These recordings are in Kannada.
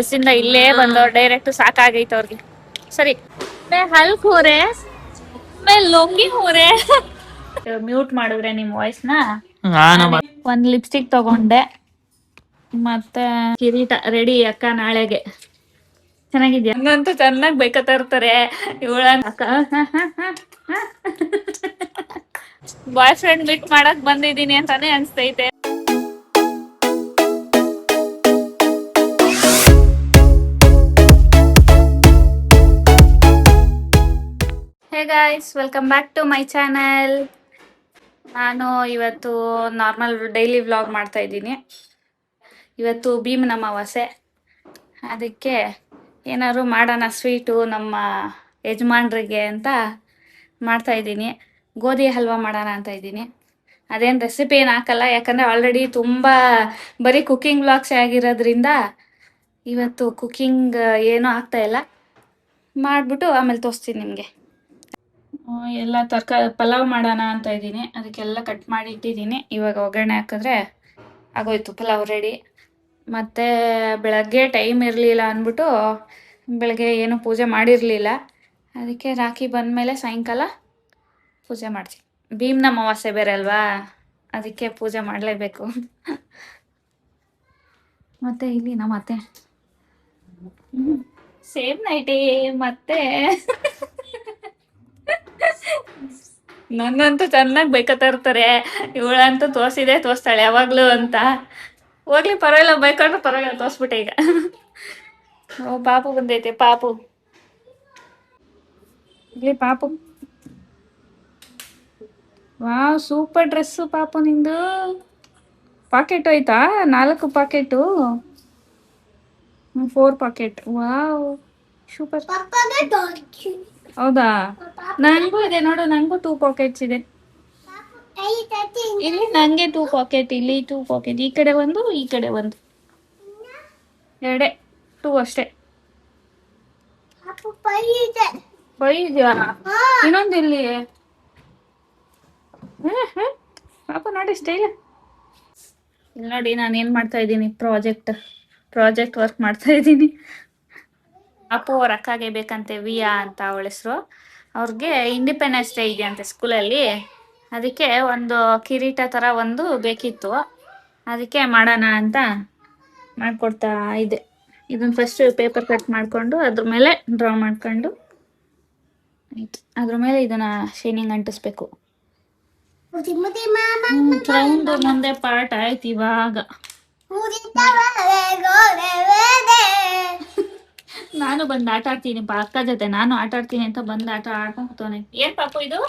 ಬಸ್ಸಿಂದ ಇಲ್ಲೇ ಬಂದವ್ರು ಡೈರೆಕ್ಟ್ ಸಾಕಾಗೈತೆ ಅವ್ರಿಗೆ. ಸರಿ ಹಲ್ಕ್ ಹೋರೆ ಲೊಂಗಿ ಹೋರೆ ಮ್ಯೂಟ್ ಮಾಡಿದ್ರೆ ನಿಮ್ ವಾಯ್ಸ್ ನ. ಒಂದ್ ಲಿಪ್ಸ್ಟಿಕ್ ತಗೊಂಡೆ ಮತ್ತೆ ಕಿರೀಟ ರೆಡಿ ಅಕ್ಕ ನಾಳೆಗೆ. ಚೆನ್ನಾಗಿದ್ಯಾ? ಹಂಗಂತೂ ಚೆನ್ನಾಗಿ ಬೇಕತ್ತಾ ಇರ್ತಾರೆ ಇವಳ ಅಕ್ಕ. ಬಾಯ್ ಫ್ರೆಂಡ್ ಮೀಟ್ ಮಾಡಕ್ ಬಂದಿದೀನಿ ಅಂತಾನೆ ಅನ್ಸ್ತೈತೆ. Hey guys, welcome back to my channel. ನಾನು ಇವತ್ತು ನಾರ್ಮಲ್ ಡೈಲಿ ವ್ಲಾಗ್ ಮಾಡ್ತಾ ಇದ್ದೀನಿ. ಇವತ್ತು ಭೀಮನ ಅಮಾವಾಸ್ಯೆ, ಅದಕ್ಕೆ ಏನಾದ್ರು ಮಾಡೋಣ ಸ್ವೀಟು ನಮ್ಮ ಯಜಮಾನ್ರಿಗೆ ಅಂತ ಮಾಡ್ತಾ ಇದ್ದೀನಿ. ಗೋಧಿ ಹಲ್ವಾ ಮಾಡೋಣ ಅಂತ ಇದ್ದೀನಿ. ಅದೇನು ರೆಸಿಪಿ ಏನು ಹಾಕಲ್ಲ, ಯಾಕಂದರೆ ಆಲ್ರೆಡಿ ತುಂಬ ಬರೀ ಕುಕ್ಕಿಂಗ್ ವ್ಲಾಗ್ಸೇ ಆಗಿರೋದ್ರಿಂದ ಇವತ್ತು ಕುಕ್ಕಿಂಗ್ ಏನೂ ಆಗ್ತಾಯಿಲ್ಲ. ಮಾಡಿಬಿಟ್ಟು ಆಮೇಲೆ ತೋರಿಸ್ತೀನಿ ನಿಮಗೆ. ಎಲ್ಲ ತರಕಾರಿ ಪಲಾವ್ ಮಾಡೋಣ ಅಂತ ಇದ್ದೀನಿ. ಅದಕ್ಕೆಲ್ಲ ಕಟ್ ಮಾಡಿ ಇಟ್ಟಿದ್ದೀನಿ. ಇವಾಗ ಒಗ್ಗರಣೆ ಹಾಕಿದ್ರೆ ಆಗೋಯ್ತು ಪಲಾವ್ ರೆಡಿ. ಮತ್ತು ಬೆಳಗ್ಗೆ ಟೈಮ್ ಇರಲಿಲ್ಲ ಅಂದ್ಬಿಟ್ಟು ಬೆಳಗ್ಗೆ ಏನು ಪೂಜೆ ಮಾಡಿರಲಿಲ್ಲ. ಅದಕ್ಕೆ ರಾಖಿ ಬಂದಮೇಲೆ ಸಾಯಂಕಾಲ ಪೂಜೆ ಮಾಡ್ತೀನಿ. ಭೀಮನ ಅಮಾವಾಸ್ಯೆ ಬೇರೆ ಅಲ್ವಾ, ಅದಕ್ಕೆ ಪೂಜೆ ಮಾಡಲೇಬೇಕು. ಮತ್ತು ಇಲ್ಲಿ ನಮ್ಮ ಅತ್ತೆ ಸೇಮ್ ನೈಟಿ ಮತ್ತೆ ನನ್ನಂತೂ ಚೆನ್ನಾಗಿ ಬೈಕತ್ತಾ ಇರ್ತಾರೆ. ಇವಳಂತೂ ತೋರಿಸ್ತಾಳೆ ಯಾವಾಗಲೂ ಅಂತ. ಹೋಗ್ಲಿ ಪರವಾಗಿಲ್ಲ, ಬೈಕೊಂಡ್ರೆ ಪರವಾಗಿಲ್ಲ, ತೋರಿಸ್ಬಿಟ್ಟೆ ಈಗ. ಓ ಪಾಪು ಬಂದೈತೆ, ಪಾಪು ಇಲ್ಲಿ ಪಾಪು. ವಾವ್, ಸೂಪರ್ ಡ್ರೆಸ್ಸು ಪಾಪು ನಿಂದು. ಪಾಕೆಟ್ ಹೋಯ್ತಾ? 4 ಪಾಕೆಟು, 4 ಪಾಕೆಟ್. Wow super. ಹೌದಾ? ನನಗೂ ಇದೆ ನೋಡು, ನನಗೂ 2 ಪಾಕೆಟ್ಸ್ ಇದೆ. ಇಲ್ಲಿ ನನಗೆ 2 ಪಾಕೆಟ್, ಇಲ್ಲಿ 2 ಪಾಕೆಟ್, ಈ ಕಡೆ ಒಂದು, ಈ ಕಡೆ ಒಂದು, ಎರಡೇ 2 ಅಷ್ಟೇ. ಇದೆಯಾ? ಇನ್ನೊಂದು ಇಲ್ಲಿ. ಪಾಪ ನೋಡಿ ಸ್ಟೈಲ್. ಇಲ್ಲಿ ನೋಡಿ ನಾನು ಏನು ಮಾಡ್ತಾ ಇದ್ದೀನಿ, ಪ್ರಾಜೆಕ್ಟ್ ವರ್ಕ್ ಮಾಡ್ತಾ ಇದ್ದೀನಿ. ಪಾಪು ಅವ್ರ ಅಕ್ಕಗೆ ಬೇಕಂತೆ, ವಿಯಾ ಅಂತ ಅವಳ ಹೆಸರು. ಅವ್ರಿಗೆ ಇಂಡಿಪೆಂಡೆನ್ಸ್ ಡೇ ಇದೆಯಂತೆ ಸ್ಕೂಲಲ್ಲಿ. ಅದಕ್ಕೆ ಒಂದು ಕಿರೀಟ ಥರ ಒಂದು ಬೇಕಿತ್ತು. ಅದಕ್ಕೆ ಮಾಡೋಣ ಅಂತ ಮಾಡಿಕೊಡ್ತಾ ಇದ್ದೆ. ಇದನ್ನು ಫಸ್ಟ್ ಪೇಪರ್ ಕಟ್ ಮಾಡಿಕೊಂಡು ಅದ್ರ ಮೇಲೆ ಡ್ರಾ ಮಾಡ್ಕೊಂಡು ಆಯ್ತು. ಅದ್ರ ಮೇಲೆ ಇದನ್ನು ಶೈನಿಂಗ್ ಅಂಟಿಸ್ಬೇಕು. ಕ್ರೌನ್ದು ಮುಂದೆ ಪಾರ್ಟ್ ಆಯ್ತು ಇವಾಗ. ನಾನು ಬಂದು ಆಟ ಆಡ್ತೀನಿ ಅಕ್ಕ ಜೊತೆ, ನಾನು ಆಟ ಆಡ್ತೀನಿ ಅಂತ ಬಂದು ಆಟ ಆಡ್ಕೊಂತಾನೆ. ಏನ್ ಪಾಪು ಇದು?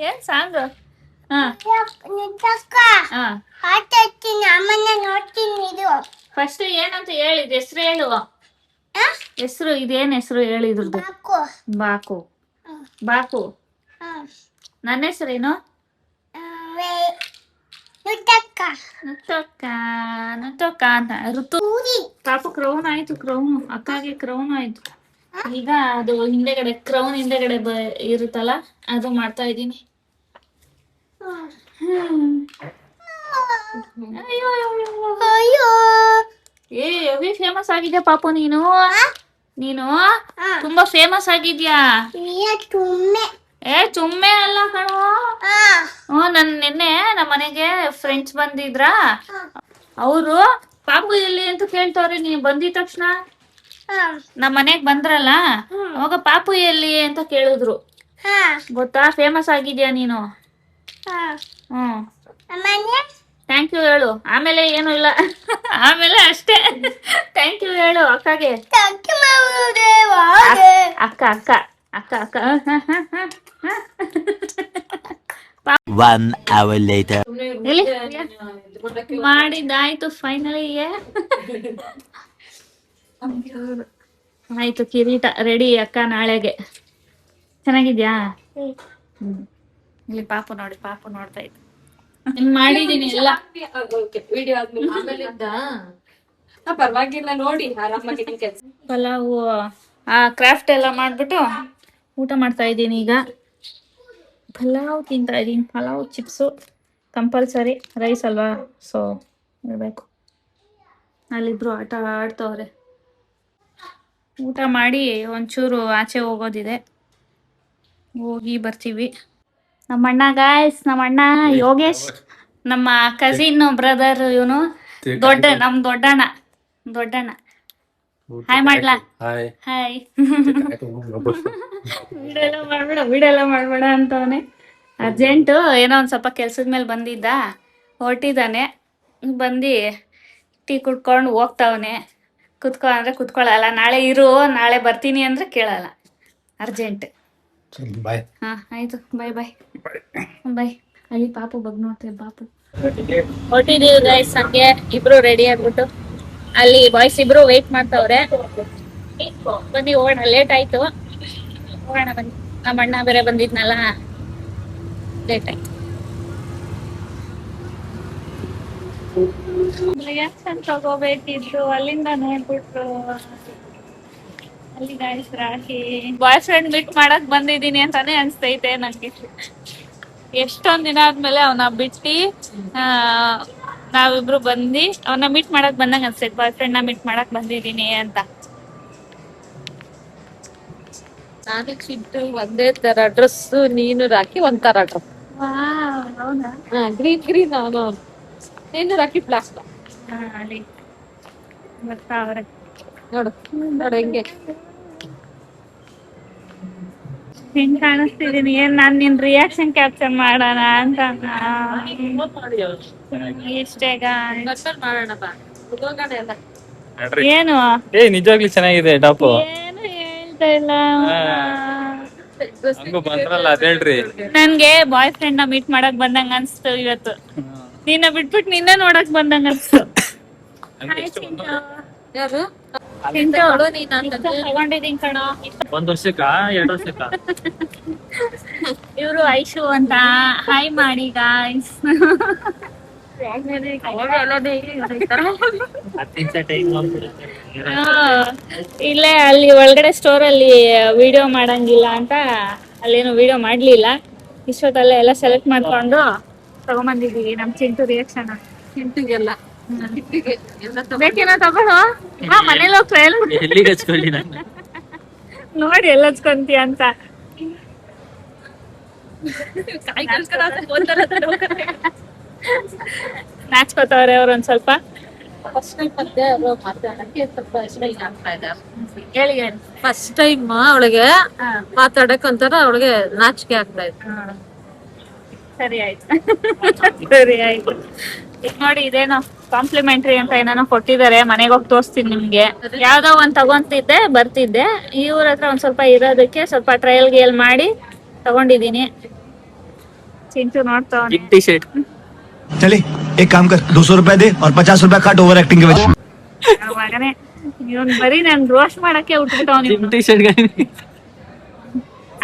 ಏನ್ ಸಾಂಗ್? ಫಸ್ಟ್ ಏನಂತ ಹೇಳಿದ್ ಹೆಸರು ಹೇಳು. ಹೆಸರು ಇದೇನ್ ಹೆಸರು ಹೇಳಿದ್ರದ್ದು? ಬಾಕು. ಬಾಕು. ನನ್ನ ಹೆಸರೇನು? ನುತ್ತಕ್ಕ ಅಂತ. ಋತು. ಪಾಪು ಕ್ರೌನ್ ಆಯ್ತು, ಕ್ರೌನ್ ಅಕ್ಕಗೆ ಕ್ರೌನ್ ಆಯ್ತು. ಈಗ ಅದು ಹಿಂದೆಗಡೆ ಕ್ರೌನ್ ಹಿಂದೆಗಡೆ ಇರುತ್ತಲ್ಲ, ಅದು ಮಾಡ್ತಾ ಇದ್ದೀನಿ. ಅವಿ ಫೇಮಸ್ ಆಗಿದ್ಯಾ ಪಾಪು ನೀನು. ನೀನು ತುಂಬಾ ಫೇಮಸ್ ಆಗಿದ್ಯಾ. ಚುಮ್ಮೆ ಅಲ್ಲ ಕಣೋ. ನನ್ ನಿನ್ನೆ ನಮ್ಮ ಮನೆಗೆ ಫ್ರೆಂಡ್ಸ್ ಬಂದಿದ್ರ, ಅವರು ಪಾಪು ಎಲ್ಲಿ ಅಂತ ಕೇಳ್ತವ್ರೆ. ನೀನ್ ಬಂದಿದ ತಕ್ಷಣ ನಮ್ಮ ಮನೆಗ್ ಬಂದ್ರಲ್ಲ, ಅವಾಗ ಪಾಪು ಎಲ್ಲಿ ಅಂತ ಕೇಳಿದ್ರು. ಗೊತ್ತಾ, ಫೇಮಸ್ ಆಗಿದ್ಯಾ ನೀನು. ಥ್ಯಾಂಕ್ ಯು ಹೇಳು. ಆಮೇಲೆ ಏನು ಇಲ್ಲ, ಆಮೇಲೆ ಅಷ್ಟೇ. ಥ್ಯಾಂಕ್ ಯು ಹೇಳು ಅಕ್ಕಗೆ. ಅಕ್ಕ ಅಕ್ಕ ಅಕ್ಕ ಅಕ್ಕ. 1 hour later. ಮಾಡಿದ್ದಾಯ್ತು ಫೈನಲಿ. ಆಯ್ತು, ಕಿರೀಟ ರೆಡಿ ಅಕ್ಕ ನಾಳೆಗೆ. ಚೆನ್ನಾಗಿದ್ಯಾ? ಇಲ್ಲಿ ಪಾಪು ನೋಡಿ, ಪಾಪು ನೋಡ್ತಾ ಇತ್ತು. ಮಾಡಿದೀನಿ ಎಲ್ಲ ವಿಡಿಯೋ ಆದ್ಮೇಲೆ. ಪರವಾಗಿಲ್ಲ ನೋಡಿ, ಆರಾಮಾಗಿ ಪಲಾವು ಕ್ರಾಫ್ಟ್ ಎಲ್ಲ ಮಾಡ್ಬಿಟ್ಟು ಊಟ ಮಾಡ್ತಾ ಇದ್ದೀನಿ. ಈಗ ಪಲಾವ್ ತಿಂತಾ ಇದ್ದೀನಿ. ಪಲಾವ್ ಚಿಪ್ಸು ಕಂಪಲ್ಸರಿ, ರೈಸ್ ಅಲ್ವಾ, ಸೊ ಇರಬೇಕು. ಅಲ್ಲಿಬ್ರು ಆಟ ಆಡ್ತವ್ರೆ. ಊಟ ಮಾಡಿ ಒಂಚೂರು ಆಚೆ ಹೋಗೋದಿದೆ, ಹೋಗಿ ಬರ್ತೀವಿ. ನಮ್ಮಣ್ಣ ಗಾಯ್ಸ್, ನಮ್ಮಣ್ಣ ಯೋಗೇಶ್, ನಮ್ಮ ಕಸಿನ್ ಬ್ರದರ್ ಇವನು, ನಮ್ ದೊಡ್ಡಣ್ಣ. ಹಾಯ್ ಮಾಡ್ಲಾ? ಹಾಯ್. ವಿಡಿಯೋ ಎಲ್ಲ ಮಾಡ್ಬೇಡ ಅಂತವನೆ. ಅರ್ಜೆಂಟು ಏನೋ ಒಂದ್ ಸ್ವಲ್ಪ ಕೆಲ್ಸದ ಮೇಲೆ ಬಂದಿದ್ದ, ಹೊರಟಿದ್ದಾನೆ. ಬಂದು ಟೀ ಕುಡ್ಕೊಂಡು ಹೋಗ್ತಾವನೆ. ಕುತ್ಕೊ ಅಂದ್ರೆ ಕುತ್ಕೊಳ್ಳಲ್ಲ. ನಾಳೆ ಇರು, ನಾಳೆ ಬರ್ತೀನಿ ಅಂದ್ರೆ ಕೇಳಲ್ಲ. ಅರ್ಜೆಂಟ್. ಬಾಯ್. ಹಾ ಆಯ್ತು, ಬಾಯ್ ಬಾಯ್ ಬಾಯ್. ಅಲ್ಲಿ ಪಾಪು ಬಗ್ ನೋಡ್ತೇವೆ. ಪಾಪು ಹೊರಟಿದೀವಿ ಗೈಸ್. ಹಂಗೆ ಇಬ್ರು ರೆಡಿ ಆಗ್ಬಿಟ್ಟು ಅಲ್ಲಿ ಬಾಯ್ಸ್ ಇಬ್ರು ವೇಟ್ ಮಾಡ್ತಾವ್ರೆ. ಬನ್ನಿ ಹೋಗೋಣ, ಲೇಟ್ ಆಯ್ತು. ಹೋಗೋಣ ಬನ್ನಿ. ನಮ್ಮ ಅಣ್ಣ ಬೇರೆ ಬಂದಿದ್ನಲ್ಲ, ಲೇಟ್ ಆಯ್ತು. ರಿಯಾಕ್ಷನ್ ತಗೋಬೇಕಿದ್ರು, ಅಲ್ಲಿಂದ ನೋಡ್ಬಿಟ್ರು. ಅಲ್ಲಿ ಗಾಯ್ಸ್ ರಾಶಿ ಬಾಯ್ ಫ್ರೆಂಡ್ ಮೀಟ್ ಮಾಡಕ್ ಬಂದಿದೀನಿ ಅಂತಾನೆ ಅನ್ಸ್ತೈತೆ ನಂಗೆ. ಎಷ್ಟೊಂದ್ ದಿನ ಆದ್ಮೇಲೆ ಅವನ ಬಿಟ್ಟಿ ನಾವಿಬ್ರು ಬಂದು ಅವನ್ನ ಮೀಟ್ ಮಾಡಕ್ ಬಂದಂಗ ಅನ್ಸ್ತೈತೆ. ಬಾಯ್ ಫ್ರೆಂಡ್ ನ ಮೀಟ್ ಮಾಡಕ್ ಬಂದಿದೀನಿ ಅಂತ. ನಾನು ಚಿಟ್ಟು ಒಂದೇ ತರ ಡ್ರೆಸ್, ನೀನು ರಾಕಿ ಒಂಥರ ಡ್ರೆಸ್. ಹೌದಾ? ಗ್ರೀನ್ ಅವನು, ನೀನು ರಾಕಿ ಬ್ಲಾಕ್. ಅಲ್ಲಿ ಬರ್ತಾವ್ರೆ ನೋಡು ನೋಡು ಹೆಂಗೆ ಹಿಂಗ್ ಕಾಣಿಸ್ತಿದೀನಿ. ಏನ್ ನಾನ್ ನಿನ್ ರಿಯಾಕ್ಷನ್ ಕ್ಯಾಪ್ಚರ್ ಮಾಡೋಣ ಅಂತ. ಇಷ್ಟೇಗ ಮಾಡೋಣ ಬಾ, ಹೋಗೋಣ ಎಲ್ಲ. ಏನು ನಿಜವಾಗ್ಲೂ ಚೆನ್ನಾಗಿದೆ ಟಾಪು. ಏನು ಹೇಳ್ತಾ ಇಲ್ಲ. ಬಂದ್ರಲ್ಲ ಅದ್ ಹೇಳ್ರಿ. ನನ್ಗೆ ಬಾಯ್ ಫ್ರೆಂಡ್ ನ ಮೀಟ್ ಮಾಡಕ್ ಬಂದಂಗ ಅನ್ಸ್ತು ಇವತ್ತು. ನಿನ್ನ ಬಿಟ್ಬಿಟ್ಟು ನಿನ್ನ ನೋಡಕ್ ಬಂದಂಗ ಅನ್ಸ್ತು. ಯಾರು ತಗೊಂಡಿದೀನಿ ಕಣೋ. 1 ವರ್ಷಕ್ಕ 2 ವರ್ಷಕ್ಕ ಇವ್ರು ಐಶು ಅಂತ. ಹಾಯ್ ಮಾಡಿ ಗಾಯ್ಸ್. ಇಲ್ಲೇ ಅಲ್ಲಿ ಒಳಗಡೆ ಸ್ಟೋರ್ ಅಲ್ಲಿ ವಿಡಿಯೋ ಮಾಡಂಗಿಲ್ಲ ಅಂತ ಅಲ್ಲೇನು ವಿಡಿಯೋ ಮಾಡ್ಲಿಲ್ಲ. ಇಷ್ಟೊತ್ತಲ್ಲೇ ಎಲ್ಲ ಸೆಲೆಕ್ಟ್ ಮಾಡ್ಕೊಂಡು ತಗೊಂಬಂದಿದೀವಿ. ನಮ್ ಚಿಂಟು ರಿಯಾಕ್ಷನ್ ಚಿಂಟಿಗೆಲ್ಲ ಬೇಕೇನೋ ತಗೊಳು. ಮನೇಲಿ ಹೋಗಿ ಟ್ರಯಲ್ ಎಲ್ಲಿಗೆ ಹಚ್ಕೊಳ್ಳಿ ನಾನು ನೋಡಿ ಎಲ್ಲ ಹಚ್ಕೊಂತೀಯ ಅಂತ. ನಾಚ್ಕೋತವ್ರೆ ಅವ್ರ ಒಂದ್ ಸ್ವಲ್ಪ. ಫಸ್ಟ್ ಟೈಮ್ ಮತ್ತೆ ಮಾತಾಡಕ್ಕೆ ಸ್ವಲ್ಪ ಸ್ಟೈಲ್ ಆಗ್ತಾ ಇದೆ. ಹೇಳಿ. ಫಸ್ಟ್ ಟೈಮ್ ಅವಳಿಗೆ ಮಾತಾಡಕ್ ಒಂಥರ ಅವಳಿಗೆ ನಾಚಿಕೆ ಆಗ್ತಾ ಇದೆ. ಸರಿ ಆಯ್ತು. ಸರಿ ಆಯ್ತು. ಈಗ ನೋಡಿ, ಇದೇನೋ ಕಾಂಪ್ಲಿಮೆಂಟ್ರಿ ಅಂತ ಏನಾನೋ ಕೊಟ್ಟಿದ್ದಾರೆ. ಮನೆಗೆ ಹೋಗಿ ತೋರಿಸ್ತೀನಿ ನಿಮ್ಗೆ. ಯಾವ್ದೋ ಒಂದ್ ತಗೊಂತಿದ್ದೆ, ಬರ್ತಿದ್ದೆ. ಇವ್ರ ಹತ್ರ ಒಂದ್ ಸ್ವಲ್ಪ ಇರೋದಕ್ಕೆ ಸ್ವಲ್ಪ ಟ್ರಯಲ್ ಗೇಲ್ ಮಾಡಿ ತಗೊಂಡಿದೀನಿ. ಚಿಂಟು ನೋಡ್ತಾವನೆ. ಟಿ ಶರ್ಟ್ चले एक काम कर 200 रुपए दे और 50 रुपए काट ओवर एक्टिंग के वजह ಮಗನೇ, ಇವನ್ ಬರೀ ನನ್ ರೋಸ್ಟ್ ಮಾಡಕ್ಕೆ ಉಟ್ಬಿಟ್ಟವನಿ. ಟಿ ಶರ್ಟ್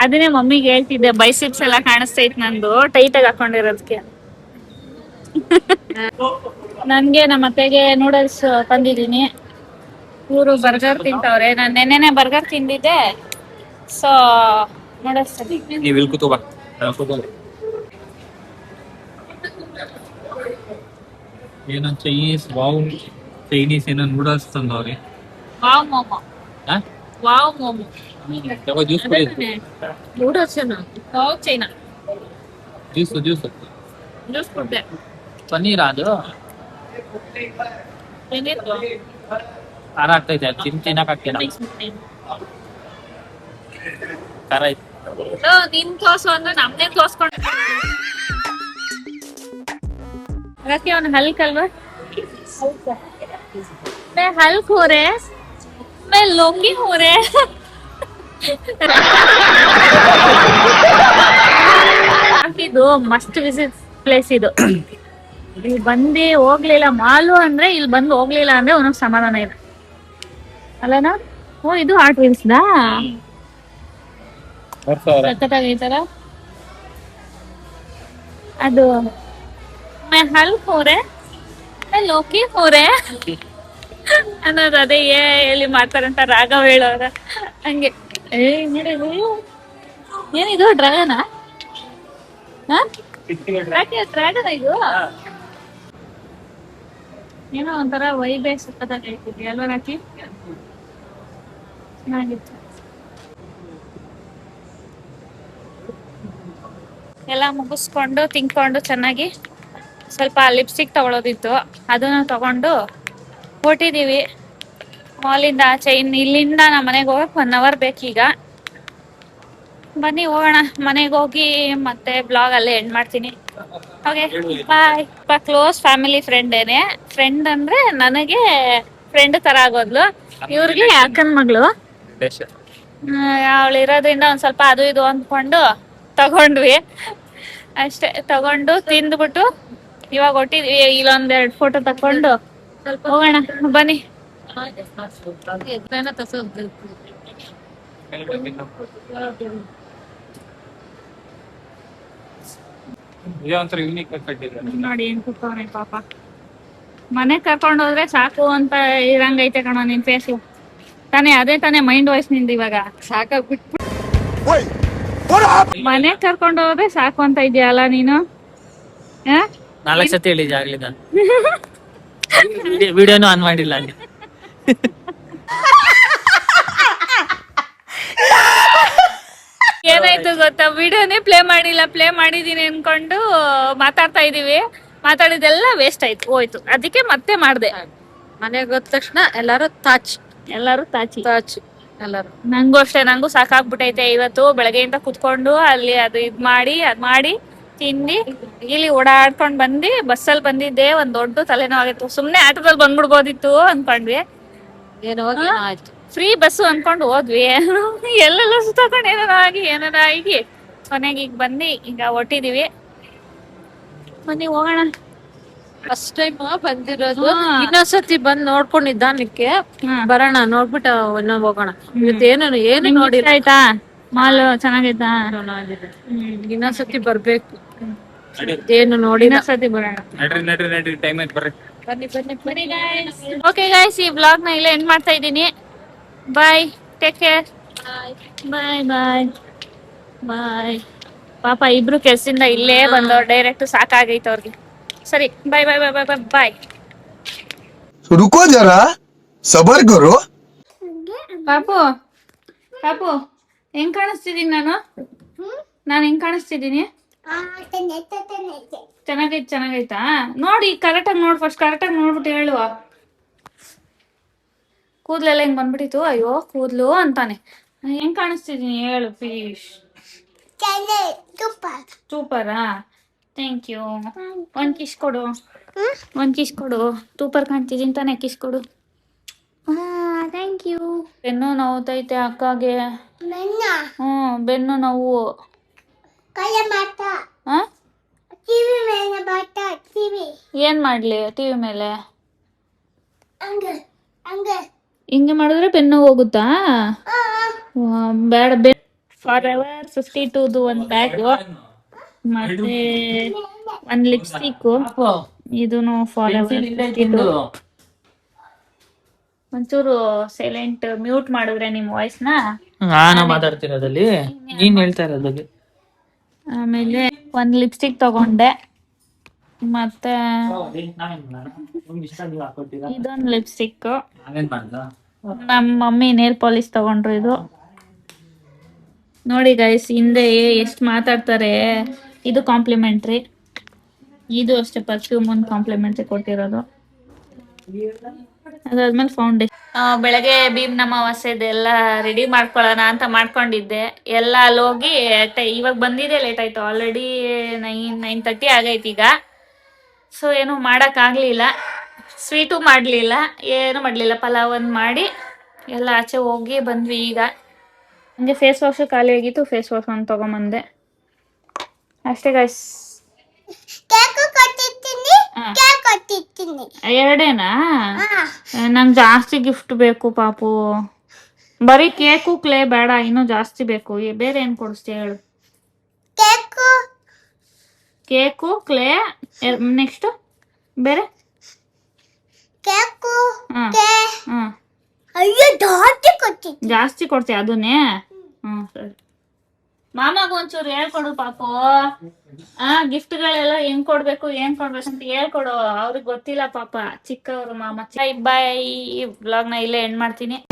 ಅದನ್ನೇ ಮಮ್ಮಿಗೆ ಹೇಳ್ತಿದ್ದೆ, ಬೈಸಿಪ್ಸ್ ಎಲ್ಲ ಕಾಣಿಸ್ತೈತ್ ನಂದು ಟೈಟ್ ಆಗಿ ಹಾಕೊಂಡಿರೋದಕ್ಕೆ. ನನ್ಗೆ ನಮ್ಮ ಅತ್ತೆಗೆ ನೂಡಲ್ಸ್ ತಂದಿದೀನಿ. ಇವರು ಬರ್ಗರ್ ತಿಂತವ್ರೆ. ನಾನ್ ನೆನ್ನೆನೆ ಬರ್ಗರ್ ತಿಂದಿದ್ದೆ, ಸೊ ನೂಡಲ್ಸ್. ನೀವು ಇಲ್ಲಿ ಕೂತು ಬಾ. ಏನೋ ಚೈನೀಸ್ ಏನೋ ನೂಡಲ್ಸ್ ತಂದವ್ರಿ. Wow momo. Wow momo. Juice ಕುಡಿ. Noodles wow China. ಜ್ಯೂಸ್ ಕುಡ್ದೆ. ಪನ್ನೀರ್ ಅದು ಖಾರ ಆಗ್ತೈತೆ. ತಿನ್ನಕ್ ಆಗ್ತಿಲ್ಲ. ಖಾರ ಐತೆ. ನಿನ್ ತೋರ್ಸು ಅಂದ್ರೆ ನಮ್ದೇ ತೋರ್ಸ್ಕೊಂಡು ಅದಕ್ಕೆ ಅವ್ನು ಹಲ್ಕ್ ಅಲ್ವಾ. मैं हल्क हो रहे, मैं लोकी हो रहे. ಇದು ಮಸ್ಟ್ ವಿಸಿಟ್ ಪ್ಲೇಸ್. ಇದು ಇಲ್ಲಿ ಬಂದು ಹೋಗ್ಲಿಲ್ಲ, ಮಾಲು ಅಂದ್ರೆ ಇಲ್ಲಿ ಬಂದು ಹೋಗ್ಲಿಲ್ಲ ಅಂದ್ರೆ ಅವನಿಗೆ ಸಮಾಧಾನ ಇಲ್ಲ ಅಲ್ಲನಾ. ಓ ಇದು ಆರ್ಟ್ ವೀಲ್ಸ್ದಾ ಸಖತ್ತಾಗೈತಲ್ಲ ಅದು. मैं हल्क हो रहे, मैं लोकी हो रहे ಅನ್ನೋದು ಅದೇ ಹೇಳಿ ಮಾಡ್ತಾರಂತ ರಾಘವ ಹೇಳೋರ ಹಂಗೆ. ಏನಿದು ಡ್ರ್ಯಾಗನಾ? ಡ್ರ್ಯಾಗನ್ ಇದು. ಏನೋ ಒಂಥರ ವೈಬೇ ಸಕ್ಕತ್ತಾಗಿ ಹೇಳ್ತಿದ್ವಿ ಅಲ್ವಾ ರಾಕಿ? ಚೆನ್ನಾಗಿತ್ತು. ಎಲ್ಲ ಮುಗಿಸ್ಕೊಂಡು ತಿನ್ಕೊಂಡು ಚೆನ್ನಾಗಿ ಸ್ವಲ್ಪ ಲಿಪ್ಸ್ಟಿಕ್ ತಗೊಳೋದಿತ್ತು, ಅದನ್ನ ತಗೊಂಡು ಹೊಟ್ಟಿದೀವಿ ಮಾಲಿಂದ ಆಚೆ. ಇಲ್ಲಿಂದ ನಮ್ಮ ಮನೆಗೆ ಹೋಗಕ್ 1 hour ಬೇಕೀಗ. ಬನ್ನಿ ಹೋಗೋಣ, ಮನೆಗೆ ಹೋಗಿ ಮತ್ತೆ ಬ್ಲಾಗ್ ಅಲ್ಲೇ ಎಂಡ್ ಮಾಡ್ತೀನಿ. Okay bye. ಕ್ಲೋಸ್ ಫ್ಯಾಮಿಲಿ ಫ್ರೆಂಡೇನೆ. ಫ್ರೆಂಡ್ ಅಂದ್ರೆ ನನಗೆ ಫ್ರೆಂಡ್ ತರ ಆಗೋದ್ಲು, ಇವ್ರಿಗೆ ಅಕ್ಕನ ಮಗಳು. ಅವಳು ಇರೋದ್ರಿಂದ ಒಂದ್ ಸ್ವಲ್ಪ ಅದು ಇದು ಅಂದ್ಕೊಂಡು ತಗೊಂಡ್ವಿ ಅಷ್ಟೇ. ತಗೊಂಡು ತಿಂದ್ಬಿಟ್ಟು ಇವಾಗ ಹೊಟ್ಟಿದ್ವಿ. ಇಲ್ಲೊಂದೆರಡು ಫೋಟೋ ತಕೊಂಡು ಹೋಗೋಣ ಬನ್ನಿ. ಒಂಥರ ಯೂನಿಕ್ ನೋಡಿ ಏನ್ ಕೂತವ್ರೆ ಪಾಪ. ಮನೆ ಕರ್ಕೊಂಡು ಹೋದ್ರೆ ಸಾಕು ಅಂತ ಇರಂಗೈತೆ ಕಣ ನಿನ್ ಫೇಸು ತಾನೇ. ಅದೇ ತಾನೇ ಮೈಂಡ್ ವಾಯ್ಸ್ ನಿಂದ ಇವಾಗ. ಸಾಕಾಗ್ಬಿಟ್ಟು ಮನೆ ಕರ್ಕೊಂಡು ಹೋದ್ರೆ ಸಾಕು ಅಂತ ಇದೆಯಲ್ಲ ನೀನು. 4 ಸತಿ ಹೇಳಿದ್ದೆ ಆಗ್ಲಿ ನಾನು. ವಿಡಿಯೋನು ಆನ್ ಮಾಡಿಲ್ಲ ಅಲ್ಲಿ. ಏನಾಯ್ತು ಗೊತ್ತಾ, ವಿಡಿಯೋನೇ ಪ್ಲೇ ಮಾಡಿಲ್ಲ. ಪ್ಲೇ ಮಾಡಿದೀನಿ ಅನ್ಕೊಂಡು ಮಾತಾಡ್ತಾ ಇದೀವಿ, ಮಾತಾಡಿದೆಲ್ಲ ವೇಸ್ಟ್ ಆಯ್ತು, ಹೋಯ್ತು. ಅದಕ್ಕೆ ಮತ್ತೆ ಮಾಡ್ದೆ. ಮನೆಗೆ ಹೋದ ತಕ್ಷಣ ಎಲ್ಲಾರು ತಾಚಿ ಎಲ್ಲಾರು. ನಂಗೂ ಅಷ್ಟೇ, ನಂಗೂ ಸಾಕಾಗ್ಬಿಟ್ಟೈತೆ. ಇವತ್ತು ಬೆಳಗ್ಗೆಯಿಂದ ಕುತ್ಕೊಂಡು ಅಲ್ಲಿ ಅದು ಇದ್ ಮಾಡಿ ತಿಂಡಿ ಇಲ್ಲಿ ಓಡಾಡ್ಕೊಂಡ್ ಬಂದು ಬಸ್ಸಲ್ಲಿ ಬಂದಿದ್ದೆ. ಒಂದ್ ದೊಡ್ಡ ತಲೆನೋವು ಆಗಿತ್ತು. ಸುಮ್ನೆ ಆಟೋದಲ್ಲಿ ಬಂದ್ಬಿಡ್ಬೋದಿತ್ತು ಅನ್ಕೊಂಡ್ವಿ. ಏನೋ ಆಯ್ತು, ಫ್ರೀ ಬಸ್ಸು ಅನ್ಕೊಂಡು ಹೋದ್ವಿ. ಎಲ್ಲೆಲ್ಲ ಸುತ್ತಾಕೊಂಡು ಏನಾರ ಆಗಿ ಕೊನೆಗೆ ಈಗ ಬಂದು ಈಗ ಹೊಟ್ಟಿದೀವಿ. ಬನ್ನಿ ಹೋಗೋಣ. ಫಸ್ಟ್ ಟೈಮ್ ಬಂದಿರೋದು. ಹಾ. ಇನ್ನೊಂದ್ಸತಿ ಬಂದ್ ನೋಡ್ಕೊಂಡ್ ನಿಧಾನಕ್ಕೆ ಬರೋಣ, ನೋಡ್ಬಿಟ್ಟು ಇನ್ನೂ ಹೋಗೋಣ. ಇವತ್ತು ಏನು ನೋಡಿ ಆಯ್ತಾ ಮಾಲ್ ಚೆನ್ನಾಗೈತಾ? ಇನ್ನೊಂದ್ಸತಿ ಬರ್ಬೇಕು. ಏನು ನೋಡಿ ಇನ್ನೊಂದ್ಸತಿ ಬರೋಣ. ನಡ್ರಿ ಟೈಮ್ ಆಯ್ತು ಬರ್ರಿ. ಬನ್ನಿ ಓಕೆ ಗೈಸ್, ಈ ಬ್ಲಾಗ್ ನ ಇಲ್ಲ ಎಂಡ್ ಮಾಡ್ತಾ ಇದ್ದೀನಿ. ಬಾಯ್, ಟೇಕ್ ಕೇರ್. ಬಾಯ್ ಬಾಯ್ ಬಾಯ್. ಪಾಪ ಇಬ್ರು ಕೆಲ್ಸದಿಂದ ಇಲ್ಲೇ ಬಂದವ್ರು ಡೈರೆಕ್ಟ್, ಸಾಕಾಗೈತೆ ಅವ್ರಿಗೆ. ಸರಿ ಬಾಯ್ ಬಾಯ್ ಬಾಯ್ ಬಾಯ್ ಬಾಯ್ ಬಾಯ್. रुको जरा सबर करो. ಪಾಪು ಪಾಪು ಹೆಂಗ್ ಕಾಣಿಸ್ತಿದೀನಿ ನಾನು ಹೆಂಗ್ ಕಾಣಿಸ್ತಿದೀನಿ? ಚೆನ್ನಾಗೈತಾ? ನೋಡಿ ಕರೆಕ್ಟಾಗಿ ನೋಡ್, ಫಸ್ಟ್ ಕರೆಕ್ಟಾಗಿ ನೋಡ್ಬಿಟ್ಟು ಹೇಳುವ. ಕೂದ್ಲೆಲ್ಲ ಹೆಂಗ್ ಬಂದ್ಬಿಟ್ಟಿತ್ತು. ಅಯ್ಯೋ ಕೂದ್ಲು ಅಂತಾನೆ. ಹೆಂಗ್ ಕಾಣಿಸ್ತಿದೀನಿ ಹೇಳು ಪ್ಲೀಸ್. ಸೂಪರಾ? Thank you. ಒಂದ್ ಕಿಸ್ ಕೊಡು. ಸೂಪರ್ ಕಾಣ್ತಿದೀನಿ ತಾನೆ, ಕಿಸ್ ಕೊಡು. Thank you. ಬೆನ್ನು ನೋವುತೈತೆ ಅಕ್ಕಗೆ. ಬೆನ್ನು ನೋವು. ಏನ್ ಮಾಡ್ಲಿ ಟಿವಿ ಮೇಲೆ? ಹಿಂಗೆ ಮಾಡಿದ್ರೆ ಬೆನ್ನು ಹೋಗುತ್ತಾ? ಬೇಡ. ಫಾರ್ ಎವರ್ 52 ಒಂದು ಬ್ಯಾಗ್, ಮತ್ತೆ ಒಂದ್ ಲಿಪ್ಸ್ಟಿಕ್. ಇದೂನು ಫಾರ್ ಎವರ್ 52. ಒಂಚೂರು ಸೈಲೆಂಟ್ ಮ್ಯೂಟ್ ಮಾಡಿದ್ರೆ ನಿಮ್ ವಾಯ್ಸ್ ನ. ನಾನು ಮಾತಾಡ್ತಿರೋದಲ್ಲಿ ನೀನ್ ಹೇಳ್ತಾ ಇರೋದಲ್ಲಿ. ಆಮೇಲೆ ಒಂದ್ ಲಿಪ್ಸ್ಟಿಕ್ ತಗೊಂಡೆ, ಮತ್ತೆ ಇದೊಂದು ಲಿಪ್ಸ್ಟಿಕ್. ನಮ್ಮ ಮಮ್ಮಿ ನೇಲ್ ಪಾಲಿಶ್ ತಗೊಂಡ್ರು. ಇದು ನೋಡಿ ಗೈಸ್, ಹಿಂದೆ ಎಷ್ಟು ಮಾತಾಡ್ತಾರೆ. ಇದು ಕಾಂಪ್ಲಿಮೆಂಟ್ರಿ. ಇದು ಅಷ್ಟೇ ಪರ್ಫ್ಯೂಮ್ ಒಂದು ಕಾಂಪ್ಲಿಮೆಂಟ್ರಿ ಕೊಟ್ಟಿರೋದು. ಅದಾದ್ಮೇಲೆ ಫೌಂಡೇಶನ್. ಬೆಳಗ್ಗೆ ಭೀಮ್ ಅಮಾವಾಸ್ಯೆದೆಲ್ಲ ರೆಡಿ ಮಾಡ್ಕೊಳ್ಳೋಣ ಅಂತ ಮಾಡ್ಕೊಂಡಿದ್ದೆ. ಎಲ್ಲ ಅಲ್ಲೋಗಿ ಇವಾಗ ಬಂದಿದೆ, ಲೇಟ್ ಆಯ್ತು. ಆಲ್ರೆಡಿ 9:30 ಆಗೈತಿ ಈಗ. ಸೊ ಏನು ಮಾಡೋಕ್ಕಾಗಲಿಲ್ಲ, ಸ್ವೀಟು ಮಾಡಲಿಲ್ಲ, ಏನು ಮಾಡಲಿಲ್ಲ. ಪಲಾವ್ ಒಂದು ಮಾಡಿ ಎಲ್ಲ ಆಚೆ ಹೋಗಿ ಬಂದ್ವಿ. ಈಗ ಹಂಗೆ ಫೇಸ್ ವಾಶು ಖಾಲಿ ಆಗಿತ್ತು, ಫೇಸ್ ವಾಶ್ ಒಂದು ತೊಗೊಂಬಂದೆ ಅಷ್ಟೇ ಗೈಸ್. ಎರಡೇನಾ? ನಂಗೆ ಜಾಸ್ತಿ ಗಿಫ್ಟ್ ಬೇಕು ಪಾಪು. ಬರೀ ಕೇಕು ಕ್ಲೇ ಬೇಡ, ಇನ್ನೂ ಜಾಸ್ತಿ ಬೇಕು. ಬೇರೆ ಏನು ಕೊಡಿಸ್ತೀಯ ಹೇಳು? ಕೇಕು ಕ್ಲೇ, ನೆಕ್ಸ್ಟ್ ಬೇರೆ? ಜಾಸ್ತಿ ಕೊಡ್ತೀಯ ಅದನ್ನೇ? ಸರಿ. ಮಾಮಾಗ ಒಂಚೂರು ಹೇಳ್ಕೊಡು ಪಾಪು. ಗಿಫ್ಟ್ಗಳೆಲ್ಲ ಹೆಂಗ್ ಕೊಡ್ಬೇಕು ಅಂತ ಹೇಳ್ಕೊಡು. ಅವ್ರಿಗೆ ಗೊತ್ತಿಲ್ಲ ಪಾಪ, ಚಿಕ್ಕವರು ಮಾಮ. ಬೈ. ವ್ಲಾಗ್ನ ಇಲ್ಲೇ ಎಂಡ್ ಮಾಡ್ತೀನಿ.